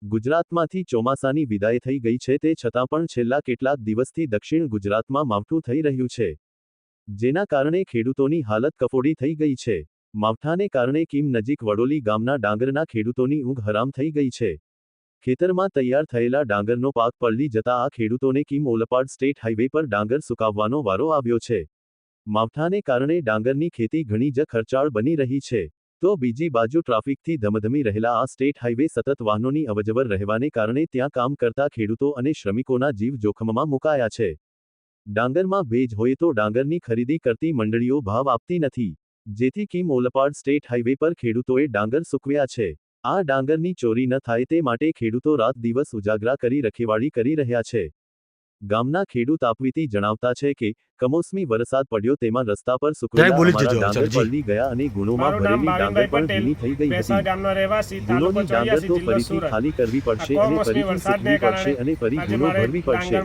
ગુજરાતમાંથી ચોમાસાની વિદાય થઈ ગઈ છે તે છતાં પણ છેલ્લા કેટલાક દિવસથી દક્ષિણ ગુજરાતમાં માવઠું થઈ રહ્યું છે, જેના કારણે ખેડૂતોની હાલત કફોડી થઈ ગઈ છે। માવઠાને કારણે કીમ નજીક વડોલી ગામના ડાંગરના ખેડૂતોની ઊંઘ હરામ થઈ ગઈ છે। ખેતરમાં તૈયાર થયેલા ડાંગરનો પાક પલળી જતા આ ખેડૂતોને કીમ ઓલપાડ સ્ટેટ હાઈવે પર ડાંગર સુકાવવાનો વારો આવ્યો છે। માવઠાને કારણે ડાંગરની ખેતી ઘણી જ ખર્ચાળ બની રહી છે, તો બીજી બાજુ ટ્રાફિકથી ધમધમી રહેલા આ સ્ટેટ હાઈવે સતત વાહનોની અવરજવર રહેવાને કારણે ત્યાં કામ કરતા ખેડૂતો અને શ્રમિકોના જીવ જોખમમાં મુકાયા છે। ડાંગરમાં ભેજ હોય તો ડાંગરની ખરીદી કરતી મંડળીઓ ભાવ આપતી નથી, જેથી કીમ ઓલપાડ સ્ટેટ હાઈવે પર ખેડૂતોએ ડાંગર સૂકવ્યા છે। આ ડાંગરની ચોરી ન થાય તે માટે ખેડૂતો રાત દિવસ ઉજાગરા કરી રખેવાળી કરી રહ્યા છે। ગામના ખેડૂત આપવીતી જણાવતા છે કે કમોસમી વરસાદ પડ્યો તેમાં રસ્તા પર સૂકવેલા અમારા ડાંગર પલળી ગયા અને ગુણોમાં ભરેલી ડાંગર પણ ભીની થઈ ગઈ હતી। ગુણોની ડાંગર તો ફરીથી ખાલી કરવી પડશે અને ફરીથી સૂકવી પડશે અને ફરી ગુણો ભરવી પડશે।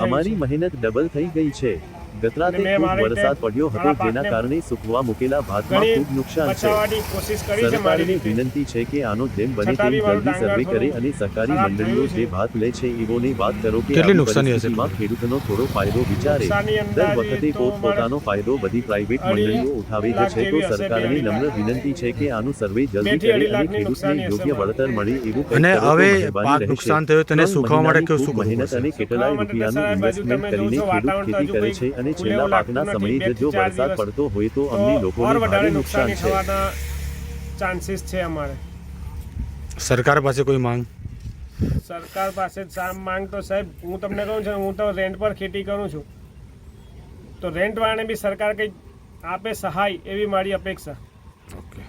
અમારી મહેનત ડબલ થઈ ગઈ છે। ગતરાતે ખૂબ વરસાદ પડ્યો હતો, જેના કારણે સૂકવા મૂકેલા ભાતમાં ખૂબ નુકસાન છે। સરકારને વિનંતી છે કે આનો જેમ બને તેમ જલ્દી સર્વે કરે અને સહકારી મંડળીઓ જે ભાત લે છે એવોને વાત કરો કે આવી પરિસ્થિતિમાં ખેડૂતોનો થોડો ફાયદો વિચારે। દર વખતે પોતપોતાનો ફાયદો બધી પ્રાઇવેટ મંડળીઓ ઉઠાવે જ છે, તો સરકારને નમ્ર વિનંતી છે કે આનું સર્વે જલ્દી કરે અને ખેડૂતને યોગ્ય વળતર મળે એવું કંઈક કરો તો મહેરબાની રહેશે। ખૂબ મહેનત અને કેટલાય રૂપિયાનું ઇન્વેસ્ટમેન્ટ કરીને ખેડૂત ખેતી કરે છે અને છેલ્લા પાકના સમયે જ જો વરસાદ પડતો હોય તો અમને લોકોને ભારે નુકસાન છે। ચાન્સીસ છે અમારે સરકાર પાસે કોઈ માંગ? સરકાર પાસે માંગ તો સાહેબ હું તમને કહું છું, હું તો રેન્ટ પર ખેતી કરું છું, તો રેન્ટ વાળાને બી સરકાર કંઈક આપે સહાય એવી મારી અપેક્ષા। ઓકે।